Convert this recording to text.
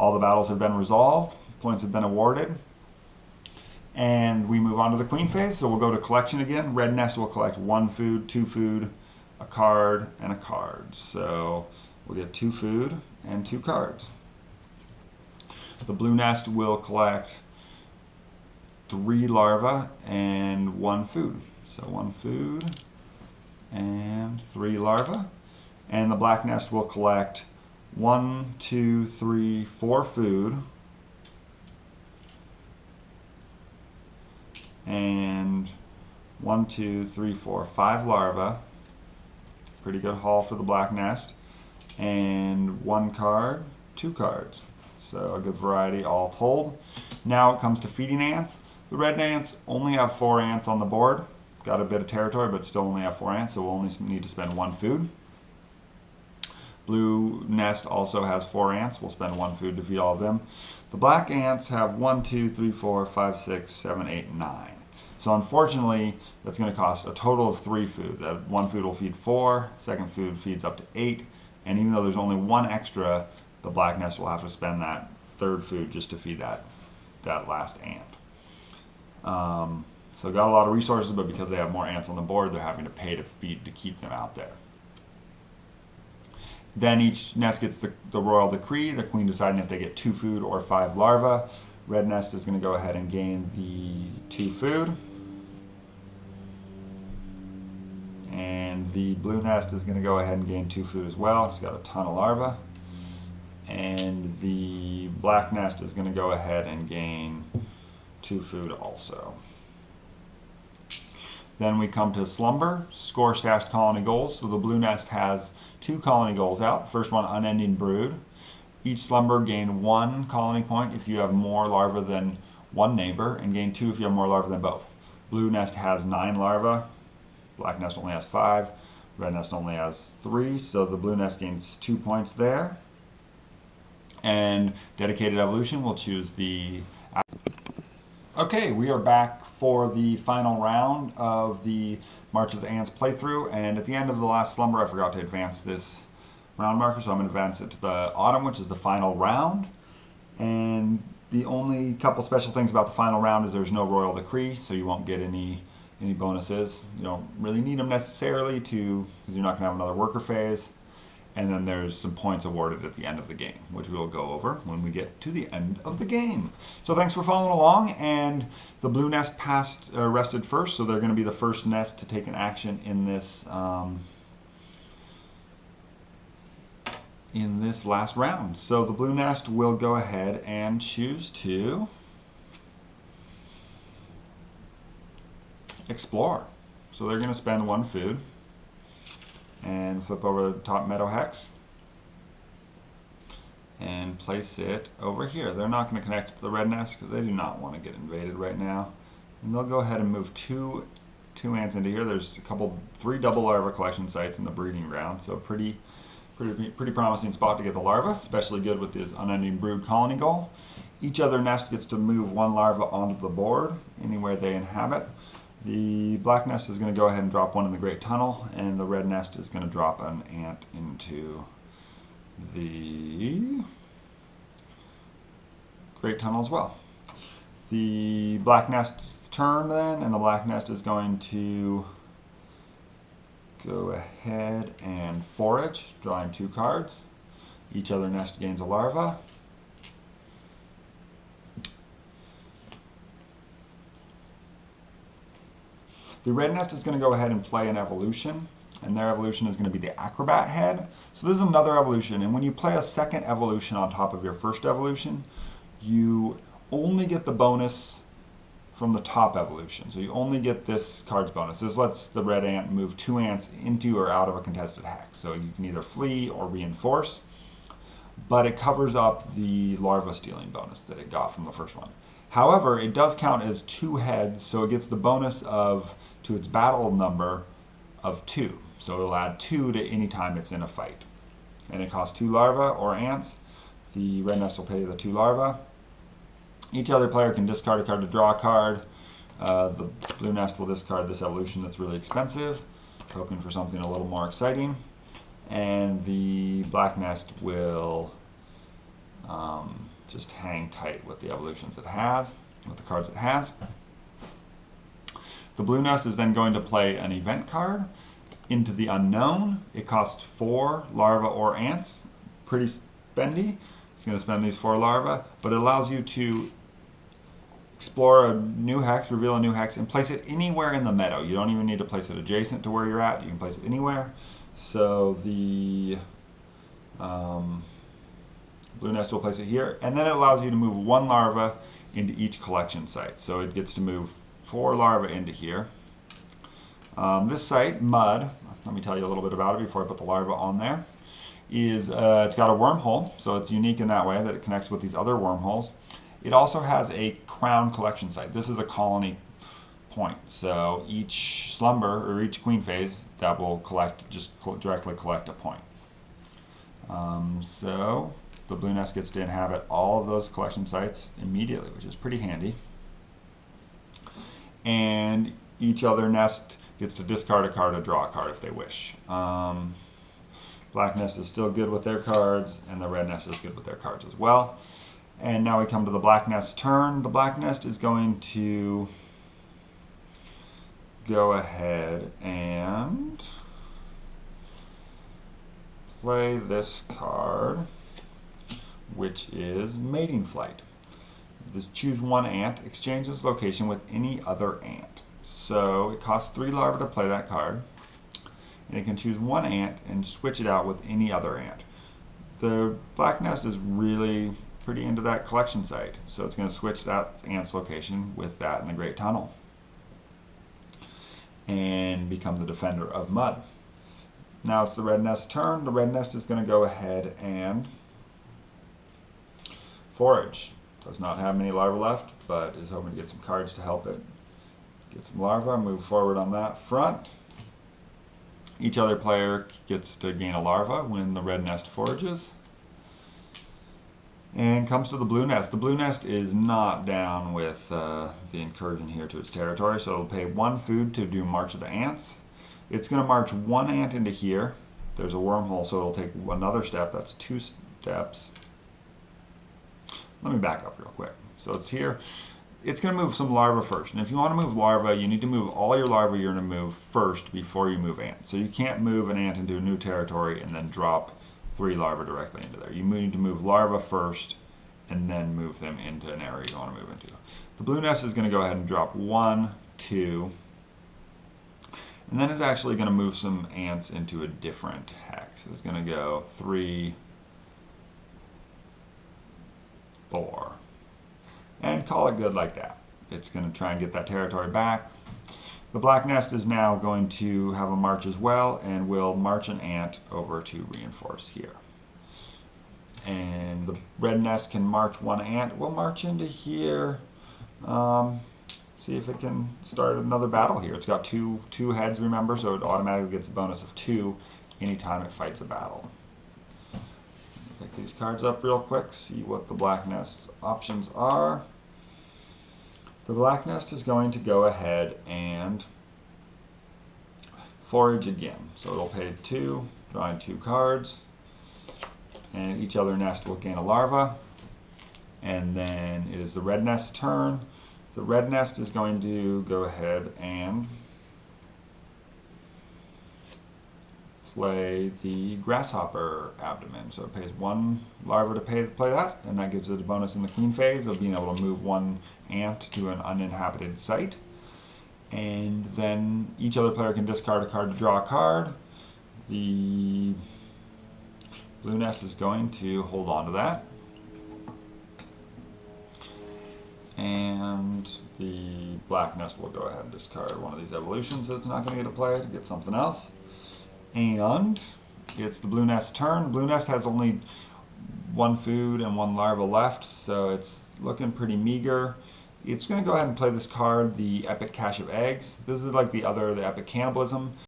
All the battles have been resolved, points have been awarded, and we move on to the queen phase. So we'll go to collection again. Red nest will collect 1 food, 2 food, a card, and a card. So we'll get 2 food and 2 cards. The blue nest will collect 3 larvae and 1 food. So 1 food and 3 larvae. And the black nest will collect 1, 2, 3, 4 food and 1, 2, 3, 4, 5 larvae. Pretty good haul for the black nest. And 1 card, 2 cards. So a good variety all told. Now it comes to feeding ants. The red ants only have 4 ants on the board. Got a bit of territory, but still only have 4 ants, so we'll only need to spend 1 food. Blue nest also has 4 ants. We'll spend 1 food to feed all of them. The black ants have 1, 2, 3, 4, 5, 6, 7, 8, 9. So unfortunately, that's going to cost a total of 3 food. That 1 food will feed 4, second food feeds up to 8, and even though there's only 1 extra, the black nest will have to spend that 3rd food just to feed that last ant. So got a lot of resources, but because they have more ants on the board, they're having to pay to feed to keep them out there. Then each nest gets the royal decree, the queen deciding if they get 2 food or 5 larvae. Red nest is going to go ahead and gain the 2 food. And the blue nest is going to go ahead and gain 2 food as well. It's got a ton of larvae. And the black nest is going to go ahead and gain 2 food also. Then we come to slumber, score stashed colony goals. So the blue nest has 2 colony goals out. The first one, unending brood. Each slumber gain 1 colony point if you have more larvae than 1 neighbor, and gain 2 if you have more larvae than both. Blue nest has 9 larvae. Black nest only has 5. Red nest only has 3. So the blue nest gains 2 points there. And dedicated evolution will choose the... Okay, we are back for the final round of the March of the Ants playthrough, and at the end of the last slumber I forgot to advance this round marker, so I'm going to advance it to the autumn, which is the final round. And the only couple special things about the final round is there's no royal decree, so you won't get any bonuses. You don't really need them necessarily because you're not going to have another worker phase. And then there's some points awarded at the end of the game, which we'll go over when we get to the end of the game. So thanks for following along, and the blue nest rested first, so they're going to be the first nest to take an action in this last round. So the blue nest will go ahead and choose to explore. So they're going to spend 1 food. And flip over the top meadow hex and place it over here. They're not going to connect to the red nest because they do not want to get invaded right now. And they'll go ahead and move two ants into here. There's 3 double larva collection sites in the breeding ground, so pretty promising spot to get the larva, especially good with this unending brood colony goal. Each other nest gets to move 1 larva onto the board anywhere they inhabit. The black nest is going to go ahead and drop 1 in the Great Tunnel, and the red nest is going to drop an ant into the Great Tunnel as well. The black nest's turn then, and the black nest is going to go ahead and forage, drawing 2 cards. Each other nest gains a larva. The red nest is going to go ahead and play an evolution, and their evolution is going to be the acrobat head. So this is another evolution, and when you play a second evolution on top of your first evolution, you only get the bonus from the top evolution. So you only get this card's bonus. This lets the red ant move 2 ants into or out of a contested hex. So you can either flee or reinforce, but it covers up the larva stealing bonus that it got from the first one. However, it does count as 2 heads, so it gets the bonus to its battle number of 2. So it'll add 2 to any time it's in a fight. And it costs 2 larvae or ants. The red nest will pay the 2 larvae. Each other player can discard a card to draw a card. The blue nest will discard this evolution that's really expensive, hoping for something a little more exciting. And the black nest will just hang tight with the evolutions it has, with the cards it has. The blue nest is then going to play an event card, Into the Unknown. It costs 4 larvae or ants. Pretty spendy. It's going to spend these 4 larvae, but it allows you to explore a new hex, reveal a new hex, and place it anywhere in the meadow. You don't even need to place it adjacent to where you're at. You can place it anywhere. So the blue nest will place it here, and then it allows you to move 1 larva into each collection site. So it gets to move 4 larvae into here. This site, Mud, let me tell you a little bit about it before I put the larva on there, is it's got a wormhole, so it's unique in that way that it connects with these other wormholes. It also has a crown collection site. This is a colony point, so each slumber or each queen phase that will collect, just directly collect a point. So the blue nest gets to inhabit all of those collection sites immediately, which is pretty handy. And each other nest gets to discard a card or draw a card if they wish. Black nest is still good with their cards, and the red nest is good with their cards as well. And now we come to the black nest's turn. The black nest is going to go ahead and play this card, which is Mating Flight. Just choose 1 ant, exchange this location with any other ant. So it costs 3 larvae to play that card, and it can choose 1 ant and switch it out with any other ant. The black nest is really pretty into that collection site, so it's going to switch that ant's location with that in the Great Tunnel and become the defender of Mud. Now it's the red nest's turn. The red nest is going to go ahead and forage. Does not have many larvae left, but is hoping to get some cards to help it get some larvae. Move forward on that front. Each other player gets to gain a larva when the red nest forages. And comes to the blue nest. The blue nest is not down with the incursion here to its territory, so it'll pay 1 food to do March of the Ants. It's going to march 1 ant into here. There's a wormhole, so it'll take another step. That's 2 steps. Let me back up real quick. So it's here. It's going to move some larvae first. And if you want to move larvae, you need to move all your larvae you're going to move first before you move ants. So you can't move an ant into a new territory and then drop 3 larvae directly into there. You need to move larvae first and then move them into an area you want to move into. The blue nest is going to go ahead and drop 1, 2, and then it's actually going to move some ants into a different hex. It's going to go 3, 4, and call it good like that. It's going to try and get that territory back. The black nest is now going to have a march as well, and will march an ant over to reinforce here. And the red nest can march 1 ant. We'll march into here. See if it can start another battle here. It's got two heads, remember, so it automatically gets a bonus of 2 anytime it fights a battle. Pick these cards up real quick, see what the black nest's options are. The black nest is going to go ahead and forage again. So it'll pay 2, drawing 2 cards, and each other nest will gain a larva. And then it is the red nest's turn. The red nest is going to go ahead and play the grasshopper abdomen. So it pays 1 larva to play that, and that gives it a bonus in the queen phase of being able to move 1 ant to an uninhabited site. And then each other player can discard a card to draw a card. The blue nest is going to hold on to that. And the black nest will go ahead and discard one of these evolutions that it's not going to get to play to get something else. And it's the blue nest's turn. Blue nest has only 1 food and 1 larva left, so it's looking pretty meager. It's going to go ahead and play this card, the Epic Cache of Eggs. This is like the Epic Cannibalism.